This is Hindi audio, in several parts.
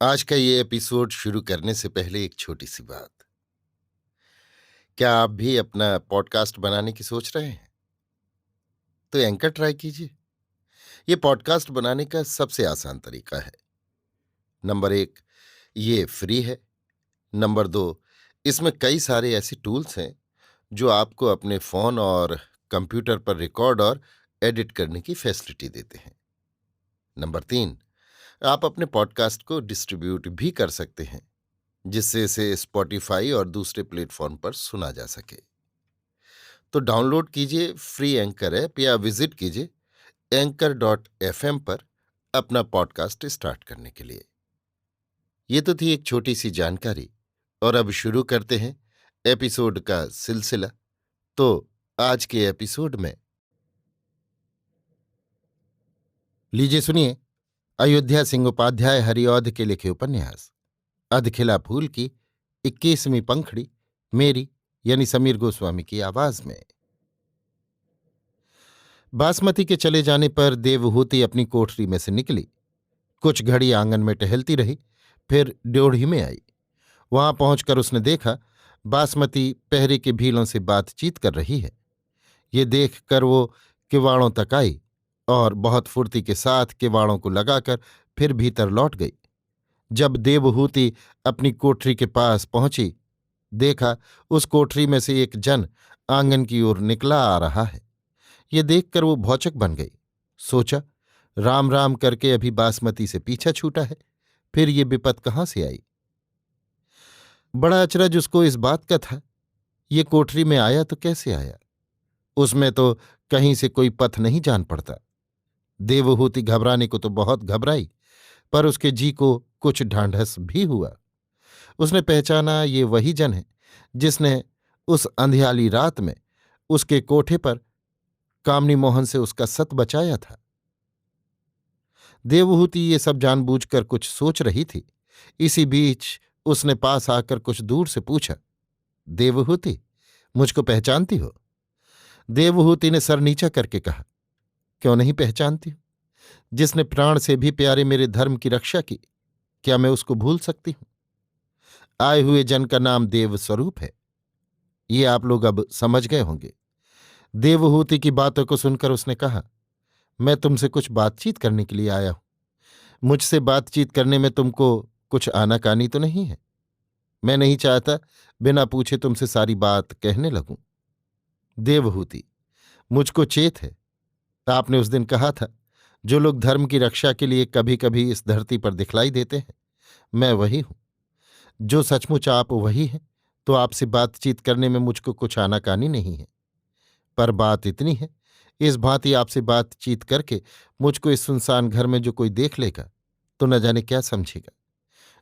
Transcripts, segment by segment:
आज का ये एपिसोड शुरू करने से पहले एक छोटी सी बात। क्या आप भी अपना पॉडकास्ट बनाने की सोच रहे हैं? तो एंकर ट्राई कीजिए। ये पॉडकास्ट बनाने का सबसे आसान तरीका है। नंबर 1, ये फ्री है। नंबर 2, इसमें कई सारे ऐसे टूल्स हैं जो आपको अपने फोन और कंप्यूटर पर रिकॉर्ड और एडिट करने की फैसिलिटी देते हैं। नंबर 3, आप अपने पॉडकास्ट को डिस्ट्रीब्यूट भी कर सकते हैं, जिससे इसे स्पॉटिफाई और दूसरे प्लेटफॉर्म पर सुना जा सके। तो डाउनलोड कीजिए फ्री एंकर ऐप या विजिट कीजिए anchor.fm पर अपना पॉडकास्ट स्टार्ट करने के लिए। ये तो थी एक छोटी सी जानकारी, और अब शुरू करते हैं एपिसोड का सिलसिला। तो आज के एपिसोड में लीजिए सुनिए अयोध्या सिंह उपाध्याय हरिऔध के लिखे उपन्यास अधखिला फूल की 21वीं पंखड़ी, मेरी यानी समीर गोस्वामी की आवाज में। बासमती के चले जाने पर देवहूति अपनी कोठरी में से निकली। कुछ घड़ी आंगन में टहलती रही, फिर ड्योढ़ी में आई। वहां पहुंचकर उसने देखा बासमती पहरे के भीलों से बातचीत कर रही है। ये देखकर वो किवाड़ों तक आई और बहुत फुर्ती के साथ किवाड़ों को लगाकर फिर भीतर लौट गई। जब देवहूति अपनी कोठरी के पास पहुंची, देखा उस कोठरी में से एक जन आंगन की ओर निकला आ रहा है। ये देखकर वो भौचक बन गई। सोचा, राम राम करके अभी बासमती से पीछा छूटा है, फिर ये विपत कहाँ से आई। बड़ा अचरज उसको इस बात का था, ये कोठरी में आया तो कैसे आया। उसमें तो कहीं से कोई पथ नहीं जान पड़ता। देवहूति घबराने को तो बहुत घबराई, पर उसके जी को कुछ ढांढस भी हुआ। उसने पहचाना ये वही जन है जिसने उस अंधियाली रात में उसके कोठे पर कामनी मोहन से उसका सत बचाया था। देवहूति ये सब जानबूझकर कुछ सोच रही थी। इसी बीच उसने पास आकर कुछ दूर से पूछा, देवहूति, मुझको पहचानती हो? देवहूति ने सर नीचा करके कहा, क्यों नहीं पहचानती हूं? जिसने प्राण से भी प्यारे मेरे धर्म की रक्षा की, क्या मैं उसको भूल सकती हूं? आए हुए जन का नाम देवस्वरूप है, ये आप लोग अब समझ गए होंगे। देवहूति की बातों को सुनकर उसने कहा, मैं तुमसे कुछ बातचीत करने के लिए आया हूं। मुझसे बातचीत करने में तुमको कुछ आनाकानी तो नहीं है? मैं नहीं चाहता बिना पूछे तुमसे सारी बात कहने लगूं। देवहूति, मुझको चेत है, आपने उस दिन कहा था, जो लोग धर्म की रक्षा के लिए कभी कभी इस धरती पर दिखलाई देते हैं, मैं वही हूं। जो सचमुच आप वही हैं, तो आपसे बातचीत करने में मुझको कुछ आनाकानी नहीं है। पर बात इतनी है, इस भांति आपसे बातचीत करके मुझको इस सुनसान घर में जो कोई देख लेगा तो न जाने क्या समझेगा।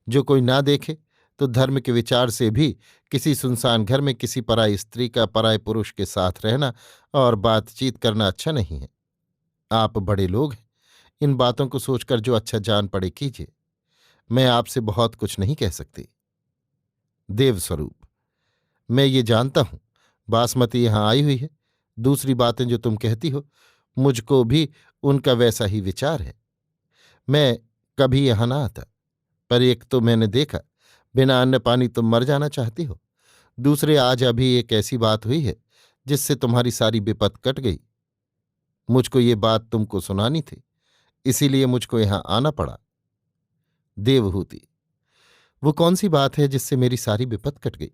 जो कोई ना देखे तो धर्म के विचार से भी किसी सुनसान घर में किसी पराई स्त्री का पराये पुरुष के साथ रहना और बातचीत करना अच्छा नहीं है। आप बड़े लोग हैं, इन बातों को सोचकर जो अच्छा जान पड़े कीजिए। मैं आपसे बहुत कुछ नहीं कह सकती। देवस्वरूप, मैं ये जानता हूं बासमती यहां आई हुई है। दूसरी बातें जो तुम कहती हो, मुझको भी उनका वैसा ही विचार है। मैं कभी यहां ना आता, पर एक तो मैंने देखा, बिना अन्न पानी तुम मर जाना चाहती हो। दूसरे, आज अभी एक ऐसी बात हुई है जिससे तुम्हारी सारी विपत कट गई। मुझको ये बात तुमको सुनानी थी, इसीलिए मुझको यहां आना पड़ा। देवहूति, वो कौन सी बात है जिससे मेरी सारी विपत कट गई?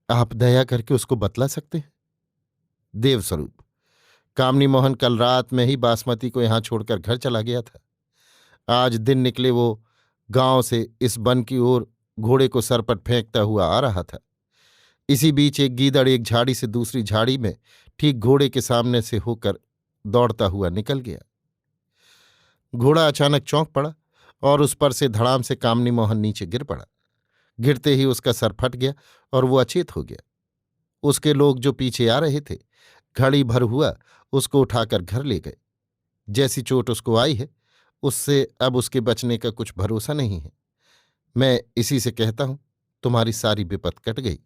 आप दया करके उसको बतला सकते हैं? देवस्वरूप, कामनी मोहन कल रात में ही बासमती को यहां छोड़कर घर चला गया था। आज दिन निकले वो गांव से इस वन की ओर घोड़े को सर पर फेंकता हुआ आ रहा था। इसी बीच एक गीदड़ एक झाड़ी से दूसरी झाड़ी में ठीक घोड़े के सामने से होकर दौड़ता हुआ निकल गया। घोड़ा अचानक चौंक पड़ा और उस पर से धड़ाम से कामनी मोहन नीचे गिर पड़ा। गिरते ही उसका सर फट गया और वो अचेत हो गया। उसके लोग जो पीछे आ रहे थे, घड़ी भर हुआ उसको उठाकर घर ले गए। जैसी चोट उसको आई है, उससे अब उसके बचने का कुछ भरोसा नहीं है। मैं इसी से कहता हूं, तुम्हारी सारी विपत कट गई।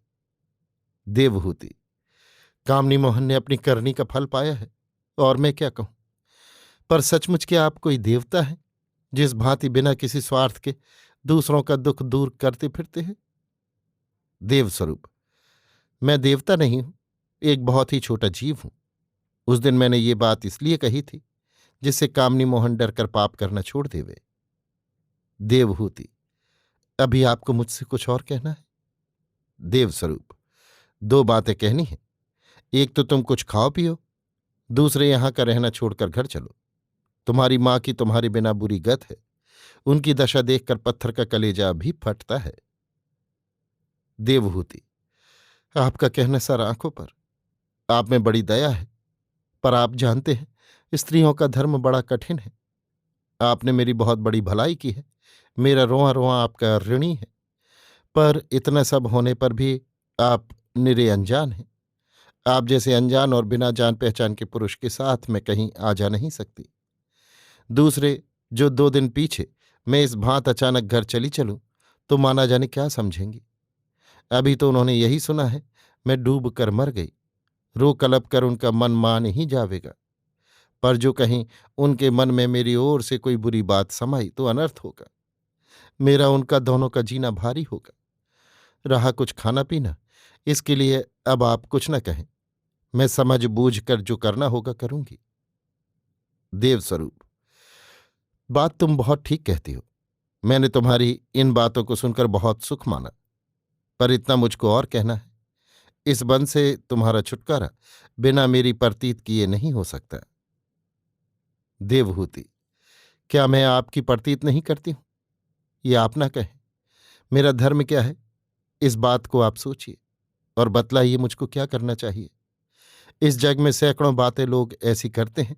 देवहूति, कामनी मोहन ने अपनी करनी का फल पाया है, और मैं क्या कहूं। पर सचमुच क्या आप कोई देवता है, जिस भांति बिना किसी स्वार्थ के दूसरों का दुख दूर करते फिरते हैं। देवस्वरूप: मैं देवता नहीं हूं, एक बहुत ही छोटा जीव हूं। उस दिन मैंने ये बात इसलिए कही थी जिससे कामनी मोहन डरकर पाप करना छोड़ देवे। देवहूति: अभी आपको मुझसे कुछ और कहना है? देवस्वरूप: दो बातें कहनी है। एक तो तुम कुछ खाओ पियो, दूसरे यहां का रहना छोड़कर घर चलो। तुम्हारी मां की तुम्हारे बिना बुरी गत है, उनकी दशा देखकर पत्थर का कलेजा भी फटता है। देवहूति: आपका कहना सर आंखों पर। आप में बड़ी दया है, पर आप जानते हैं स्त्रियों का धर्म बड़ा कठिन है। आपने मेरी बहुत बड़ी भलाई की है, मेरा रोआ रोआ आपका ऋणी है, पर इतना सब होने पर भी आप निरे अनजान हैं। आप जैसे अनजान और बिना जान पहचान के पुरुष के साथ मैं कहीं आ जा नहीं सकती। दूसरे, जो 2 दिन पीछे मैं इस भांत अचानक घर चली चलूं तो माना जाने क्या समझेंगी। अभी तो उन्होंने यही सुना है मैं डूब कर मर गई, रो कलप कर उनका मन मान ही जावेगा। पर जो कहीं उनके मन में मेरी ओर से कोई बुरी बात समाई तो अनर्थ होगा। मेरा उनका दोनों का जीना भारी होगा। रहा कुछ खाना पीना, इसके लिए अब आप कुछ न कहें, मैं समझ बूझ कर जो करना होगा करूंगी। देवस्वरूप: बात तुम बहुत ठीक कहती हो। मैंने तुम्हारी इन बातों को सुनकर बहुत सुख माना, पर इतना मुझको और कहना है। इस बंध से तुम्हारा छुटकारा बिना मेरी परतीत किए नहीं हो सकता। देवहूति: क्या मैं आपकी परतीत नहीं करती हूं? ये आप ना कहें। मेरा धर्म क्या है, इस बात को आप सोचिए और बतलाइए मुझको क्या करना चाहिए। इस जग में सैकड़ों बातें लोग ऐसी करते हैं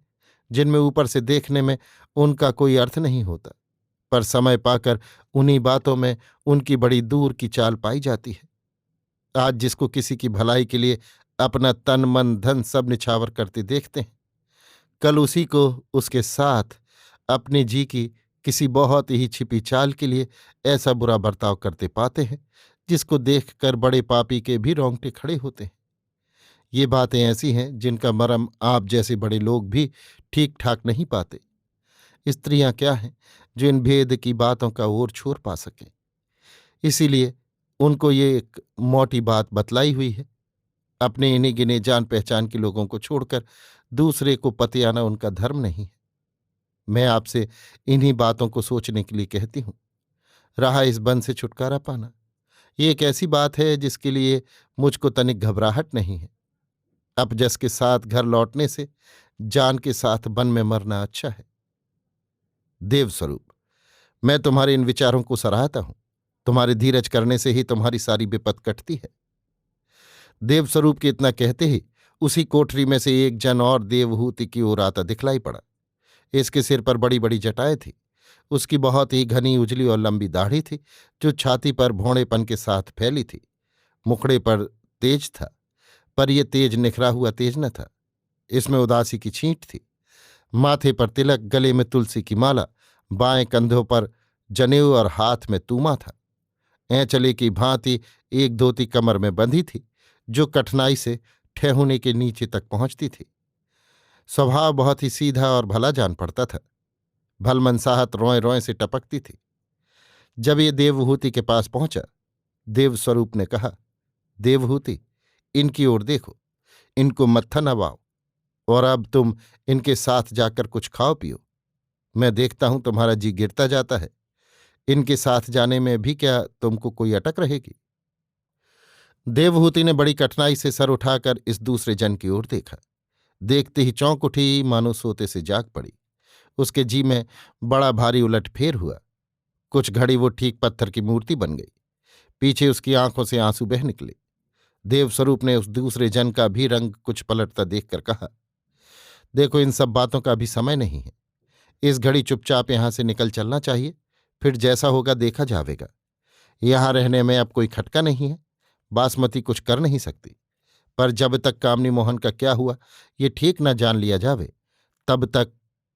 जिनमें ऊपर से देखने में उनका कोई अर्थ नहीं होता, पर समय पाकर उन्हीं बातों में उनकी बड़ी दूर की चाल पाई जाती है। आज जिसको किसी की भलाई के लिए अपना तन मन धन सब निछावर करते देखते हैं, कल उसी को उसके साथ अपने जी की किसी बहुत ही छिपी चाल के लिए ऐसा बुरा बर्ताव करते पाते हैं जिसको देखकर बड़े पापी के भी रोंगटे खड़े होते हैं। ये बातें ऐसी हैं जिनका मर्म आप जैसे बड़े लोग भी ठीक ठाक नहीं पाते। स्त्रियां क्या हैं जो इन भेद की बातों का ओर छोर पा सकें। इसीलिए उनको ये एक मोटी बात बतलाई हुई है। अपने इन्हीं गिने जान पहचान के लोगों को छोड़कर दूसरे को पति आना उनका धर्म नहीं है। मैं आपसे इन्हीं बातों को सोचने के लिए कहती हूं। रहा इस बंध से छुटकारा पाना, ये एक ऐसी बात है जिसके लिए मुझको तनिक घबराहट नहीं है। अपजस के साथ घर लौटने से जान के साथ वन में मरना अच्छा है। देवस्वरूप: मैं तुम्हारे इन विचारों को सराहता हूं। तुम्हारे धीरज करने से ही तुम्हारी सारी विपत कटती है। देवस्वरूप के इतना कहते ही उसी कोठरी में से एक जन और देवहूति की ओर आता दिखलाई पड़ा। इसके सिर पर बड़ी बड़ी जटाएं थी। उसकी बहुत ही घनी उजली और लंबी दाढ़ी थी जो छाती पर भौड़ेपन के साथ फैली थी। मुखड़े पर तेज था, पर यह तेज निखरा हुआ तेज न था। इसमें उदासी की छींट थी। माथे पर तिलक, गले में तुलसी की माला, बाएं कंधों पर जनेऊ और हाथ में तूमा था। ऐंचले की भांति एक धोती कमर में बंधी थी जो कठिनाई से ठेहुने के नीचे तक पहुंचती थी। स्वभाव बहुत ही सीधा और भला जान पड़ता था। भलमनसाहत रोए रोए से टपकती थी। जब ये देवहूति के पास पहुंचा, देवस्वरूप ने कहा, देवहूति, इनकी ओर देखो, इनको मत्था नवाओ और अब तुम इनके साथ जाकर कुछ खाओ पियो। मैं देखता हूं तुम्हारा जी गिरता जाता है। इनके साथ जाने में भी क्या तुमको कोई अटक रहेगी? देवहूति ने बड़ी कठिनाई से सर उठाकर इस दूसरे जन की ओर देखा। देखते ही चौंक उठी, मानो सोते से जाग पड़ी। उसके जी में बड़ा भारी उलटफेर हुआ। कुछ घड़ी वो ठीक पत्थर की मूर्ति बन गई। पीछे उसकी आंखों से आंसू बह निकले। देवस्वरूप ने उस दूसरे जन का भी रंग कुछ पलटता देखकर कहा, देखो, इन सब बातों का अभी समय नहीं है। इस घड़ी चुपचाप यहां से निकल चलना चाहिए, फिर जैसा होगा देखा जावेगा। यहां रहने में अब कोई खटका नहीं है। बासमती कुछ कर नहीं सकती, पर जब तक कामनी मोहन का क्या हुआ ये ठीक न जान लिया जावे तब तक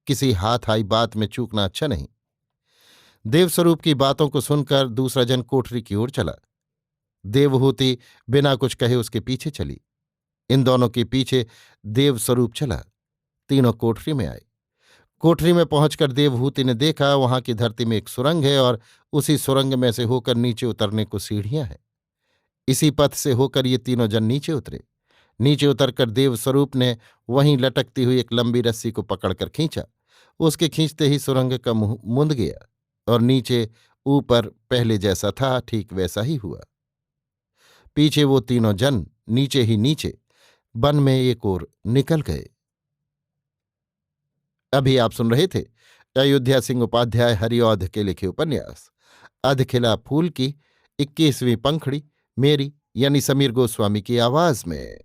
किसी हाथ आई बात में चूकना अच्छा नहीं। देवस्वरूप की बातों को सुनकर दूसरा जन कोठरी की ओर चला। देवहूति बिना कुछ कहे उसके पीछे चली। इन दोनों के पीछे देवस्वरूप चला। तीनों कोठरी में आए। कोठरी में पहुंचकर देवहूति ने देखा वहां की धरती में एक सुरंग है और उसी सुरंग में से होकर नीचे उतरने को सीढ़ियां हैं। इसी पथ से होकर ये तीनों जन नीचे उतरे। नीचे उतरकर देवस्वरूप ने वहीं लटकती हुई एक लंबी रस्सी को पकड़कर खींचा। उसके खींचते ही सुरंग का मुंह मुंद गया और नीचे ऊपर पहले जैसा था ठीक वैसा ही हुआ। पीछे वो तीनों जन नीचे ही नीचे वन में एक ओर निकल गए। अभी आप सुन रहे थे अयोध्या सिंह उपाध्याय हरिऔध के लिखे उपन्यास अधखिला फूल की 21वीं पंखुड़ी, मेरी यानी समीर गोस्वामी की आवाज में।